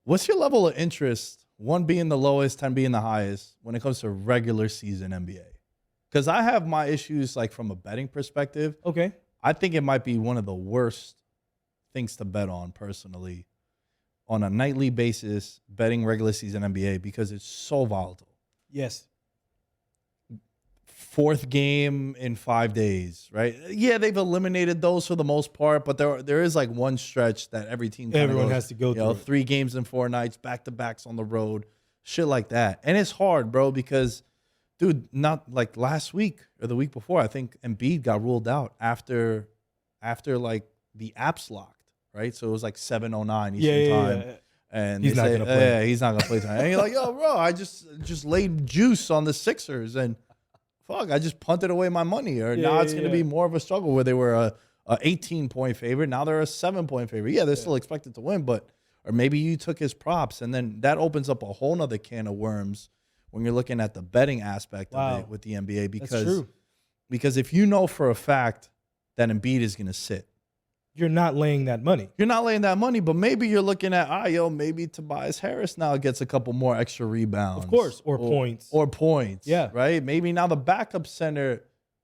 What's your level of interest, 1 being the lowest, 10 being the highest, when it comes to regular season NBA? Because I have my issues like from a betting perspective. Okay. I think it might be one of the worst things to bet on personally on a nightly basis, betting regular season NBA because it's so volatile. Yes. 4th game in 5 days, right? Yeah, they've eliminated those for the most part, but there is like one stretch that every team Everyone has to go through. 3 games in 4 nights, back-to-backs on the road, shit like that. And it's hard, bro, because, dude, not like last week or the week before, I think Embiid got ruled out after like the apps locked, right? So it was like 7:09 Eastern time. Yeah. And He's they not say, gonna play. yeah, he's not gonna play tonight. And you're like, yo, bro, I just laid juice on the Sixers, and fuck, I just punted away my money. Or now it's gonna be more of a struggle where they were a 18-point favorite. Now they're a 7-point favorite. Yeah, they're still expected to win, but or maybe you took his props, and then that opens up a whole nother can of worms when you're looking at the betting aspect of it with the NBA. Because if you know for a fact that Embiid is gonna sit, you're not laying that money. You're not laying that money, but maybe you're looking at, maybe Tobias Harris now gets a couple more extra rebounds. Of course, or points. Or points, yeah. Right? Maybe now the backup center,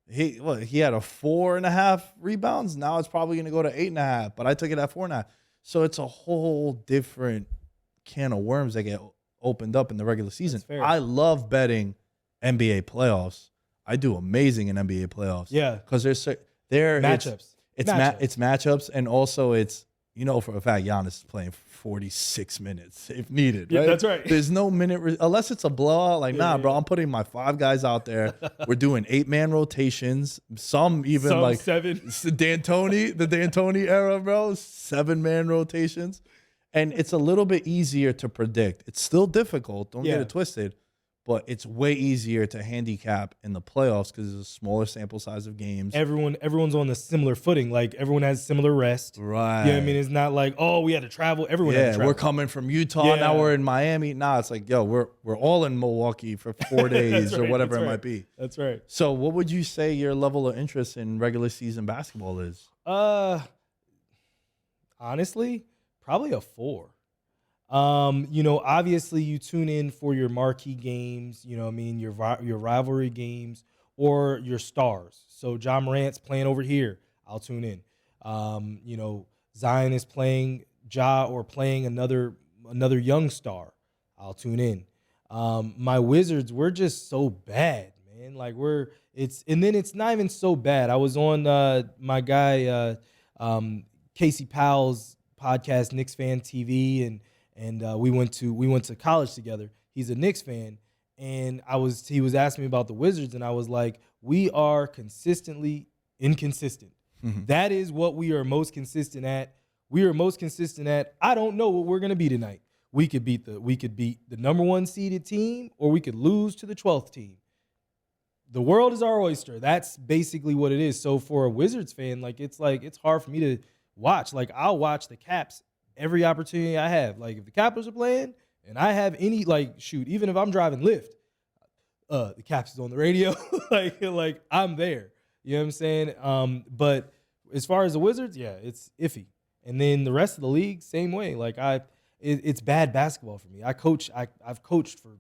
he had a 4.5 rebounds. Now it's probably going to go to 8.5, but I took it at 4.5. So it's a whole different can of worms that get opened up in the regular season. I love betting NBA playoffs. I do amazing in NBA playoffs. Yeah. Because there's matchups. It's matchups, and also it's, for a fact, Giannis is playing 46 minutes if needed. Right? Yeah, that's right. There's no minute, unless it's a blowout. Bro, I'm putting my 5 guys out there. We're doing 8-man rotations. Some like 7. The D'Antoni era, bro, 7-man rotations. And it's a little bit easier to predict. It's still difficult. Don't get it twisted. But it's way easier to handicap in the playoffs because there's a smaller sample size of games. Everyone's on a similar footing. Like, everyone has similar rest. Right. You know what I mean? It's not like, we had to travel. Everyone had to travel. We're coming from Utah. Now we're in Miami. Nah, it's like, we're all in Milwaukee for 4 days or whatever it might be. That's right. So what would you say your level of interest in regular season basketball is? Honestly, probably a 4. Obviously you tune in for your marquee games, your rivalry games or your stars. So Ja Morant's playing over here, I'll tune in. Zion is playing Ja or playing another young star, I'll tune in. My Wizards, we're just so bad, man. Like and then it's not even so bad. I was on my guy Casey Powell's podcast, Knicks Fan TV, and we went to college together. He's a Knicks fan, and he was asking me about the Wizards, and I was like, we are consistently inconsistent. Mm-hmm. That is what we are most consistent at. I don't know what we're gonna be tonight. We could beat the number 1 seeded team, or we could lose to the 12th team. The world is our oyster. That's basically what it is. So for a Wizards fan, it's hard for me to watch. Like, I'll watch the Caps every opportunity I have. Like, if the Capitals are playing and I have any, even if I'm driving Lyft, the Caps is on the radio. like I'm there. You know what I'm saying? But as far as the Wizards, it's iffy. And then the rest of the league, same way. It's bad basketball for me. I've coached for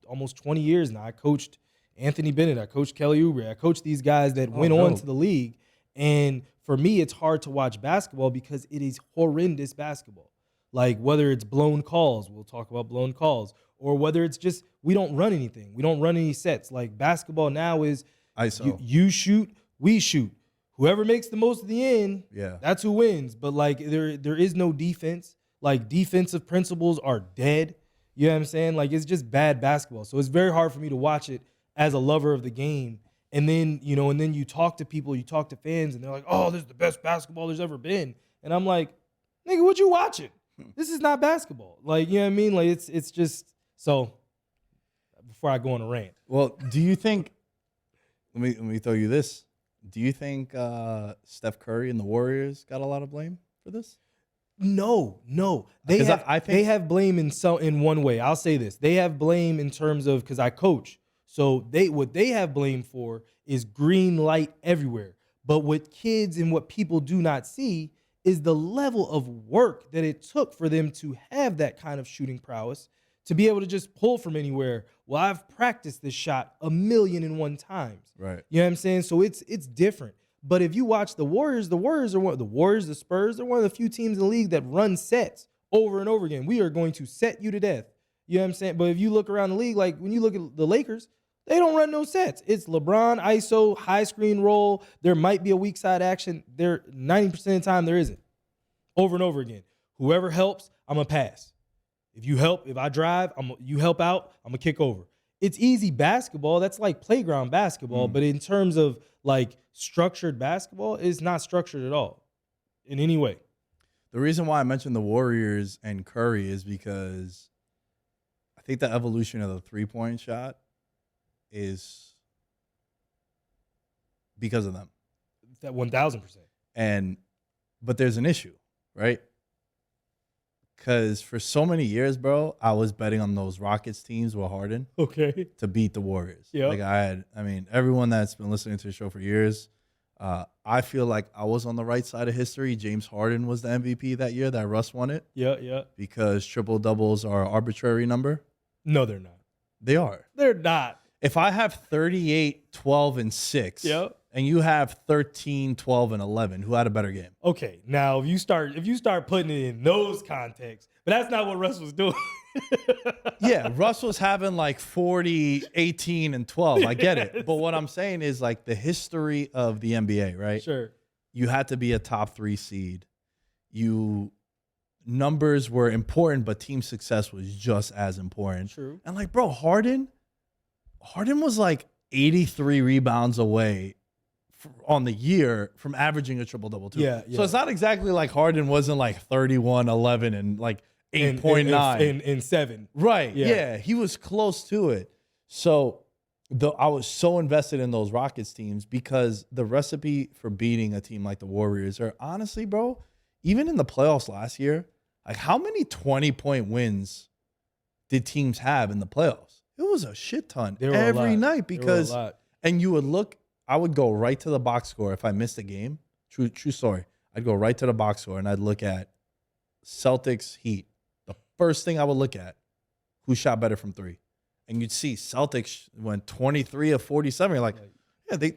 almost 20 years now. I coached Anthony Bennett. I coached Kelly Oubre. I coached these guys that went on to the league. And for me, it's hard to watch basketball because it is horrendous basketball. Like, whether it's blown calls, we'll talk about blown calls, or whether it's just we don't run anything. We don't run any sets. Like, basketball now is ISO. You shoot, we shoot. Whoever makes the most at the end, that's who wins. But, there is no defense. Like, defensive principles are dead. You know what I'm saying? Like, it's just bad basketball. So it's very hard for me to watch it as a lover of the game. And then, you talk to people, you talk to fans, and they're like, oh, this is the best basketball there's ever been. And I'm like, nigga, what you watching? This is not basketball. Like, you know what I mean? Like, it's just, so before I go on a rant. Well, do you think, let me throw you this. Do you think Steph Curry and the Warriors got a lot of blame for this? No. They have blame in one way. I'll say this. They have blame in terms of, because I coach. So what they have blame for is green light everywhere. But what kids and what people do not see is the level of work that it took for them to have that kind of shooting prowess to be able to just pull from anywhere. Well, I've practiced this shot 1,000,001 times. Right. You know what I'm saying? So it's different. But if you watch the Warriors are the Spurs, they're one of the few teams in the league that run sets over and over again. We are going to set you to death. You know what I'm saying? But if you look around the league, like when you look at the Lakers, they don't run no sets. It's LeBron, ISO, high screen roll. There might be a weak side action. There 90% of the time there isn't. Over and over again. Whoever helps, I'm going to pass. If you help, if I drive, you help out, I'm going to kick over. It's easy basketball. That's like playground basketball. But in terms of like structured basketball, it's not structured at all in any way. The reason why I mentioned the Warriors and Curry is because I think the evolution of the three-point shot is because of them. That 1,000%. But there's an issue, right? Because for so many years, bro, I was betting on those Rockets teams with Harden to beat the Warriors. Yeah. Like everyone that's been listening to the show for years, I feel like I was on the right side of history. James Harden was the MVP that year that Russ won it. Yeah. Because triple doubles are an arbitrary number. No, they're not. They are. They're not. If I have 38, 12, and 6, and you have 13, 12, and 11, who had a better game? Okay, now if you start putting it in those contexts, but that's not what Russ was doing. Yeah, Russ was having like 40, 18, and 12. I get it. But what I'm saying is like the history of the NBA, right? Sure. You had to be a top 3 seed. Numbers were important, but team success was just as important. True. And like, bro, Harden was like 83 rebounds away on the year from averaging a triple-double too. Yeah. So it's not exactly like Harden wasn't like 31, 11, and like 8.9. In 7. Right. Yeah. He was close to it. So I was so invested in those Rockets teams because the recipe for beating a team like the Warriors are honestly, bro, even in the playoffs last year, like how many 20-point wins did teams have in the playoffs? It was a shit ton every night because, and you would look, I would go right to the box score if I missed a game. True story. I'd go right to the box score and I'd look at Celtics Heat. The first thing I would look at, who shot better from 3. And you'd see Celtics went 23 of 47. You're like, yeah, they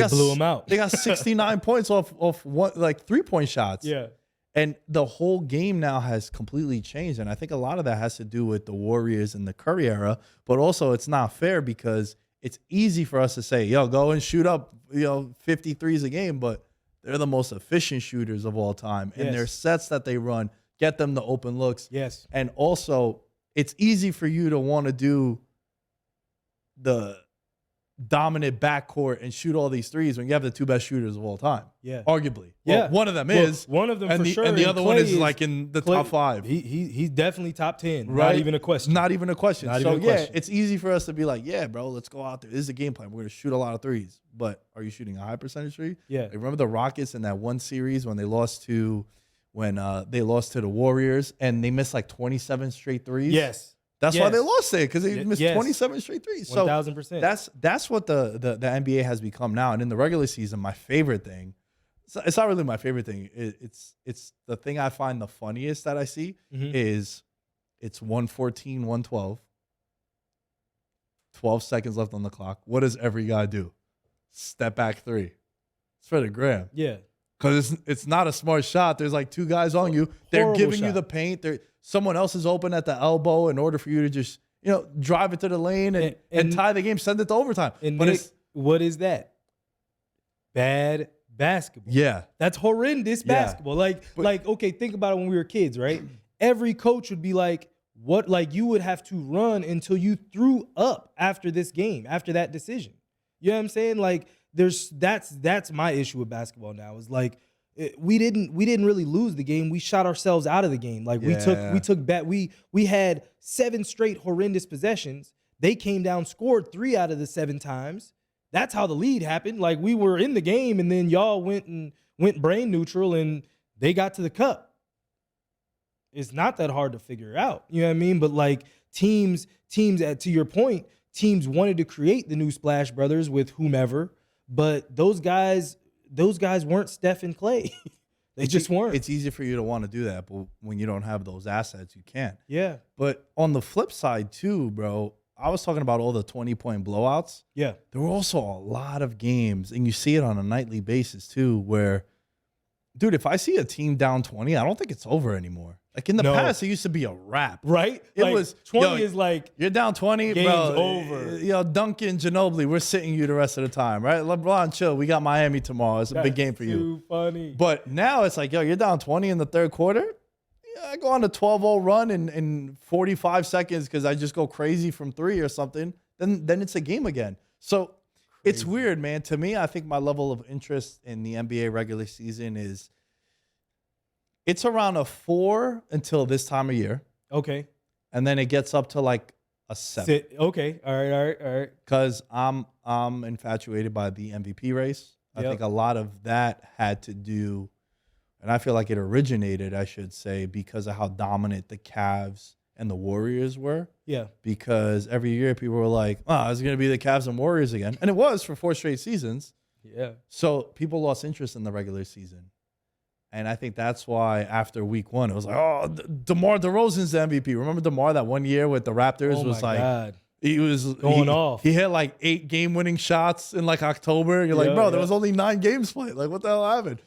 blew them out. They got 69 points off one, like 3-point shots. Yeah. And the whole game now has completely changed. And I think a lot of that has to do with the Warriors and the Curry era. But also it's not fair because it's easy for us to say, yo, go and shoot up, 53s a game. But they're the most efficient shooters of all time. And their sets that they run get them the open looks. Yes. And also it's easy for you to want to do the dominant backcourt and shoot all these threes when you have the 2 best shooters of all time. Yeah. Arguably. Well, one of them is. One of them and for sure. And the other one is like in the top 5. He's definitely top 10. Right? Not even a question. Not even a question. Not so, even a question. It's easy for us to be like, yeah, bro, let's go out there. This is a game plan. We're going to shoot a lot of threes. But are you shooting a high percentage three? Yeah. Like, remember the Rockets in that one series when they lost to the Warriors and they missed like 27 straight threes? Yes. That's why they lost it, because they missed 27 straight threes. So 1,000%. That's what the NBA has become now. And in the regular season, my favorite thing, it's not really my favorite thing. It's the thing I find the funniest that I see is it's 114, 112, 12 seconds left on the clock. What does every guy do? Step back 3. It's for the gram. Yeah. Because it's not a smart shot. There's like 2 guys on you. They're giving you the paint. Someone else is open at the elbow in order for you to just, drive it to the lane and tie the game, send it to overtime. And but what is that? Bad basketball. Yeah. That's horrendous basketball. Okay, think about it when we were kids, right? Every coach would be like, you would have to run until you threw up after this game, after that decision. You know what I'm saying? Like, that's my issue with basketball now is like, we didn't really lose the game. We shot ourselves out of the game. Like we took back. We had 7 straight horrendous possessions. They came down, scored 3 out of the 7 times. That's how the lead happened. Like we were in the game, and then y'all went brain neutral, and they got to the cup. It's not that hard to figure out. You know what I mean? But like teams, to your point, teams wanted to create the new Splash Brothers with whomever, but those guys weren't Steph and Clay. They just weren't. It's easy for you to want to do that, but when you don't have those assets, you can't. Yeah. But on the flip side too, bro, I was talking about all the 20-point blowouts. Yeah. There were also a lot of games, and you see it on a nightly basis too, where, dude, if I see a team down 20, I don't think it's over anymore. Like in the past, it used to be a wrap. Right? It like, was 20 is like you're down 20, game's bro. over. Duncan, Ginobili, we're sitting you the rest of the time, right? LeBron, chill. We got Miami tomorrow. It's a big game for you. Too funny. But now it's like, you're down 20 in the third quarter. Yeah, I go on a 12-0 run in 45 seconds because I just go crazy from three or something. Then it's a game again. So it's weird, man. To me, I think my level of interest in the NBA regular season is it's around a 4 until this time of year. Okay. And then it gets up to like a 7. Okay. All right. Because I'm infatuated by the MVP race. I think a lot of that had to do, and I feel like it originated, I should say, because of how dominant the Cavs and the Warriors were. Yeah. Because every year people were like, oh, it's going to be the Cavs and Warriors again. And it was for 4 straight seasons. Yeah. So people lost interest in the regular season. And I think that's why after week 1, it was like, oh, DeMar DeRozan's the MVP. Remember DeMar that one year with the Raptors was like, God. He was going off. He hit like 8 game-winning shots in like October. You're like, bro, there was only 9 games played. Like, what the hell happened?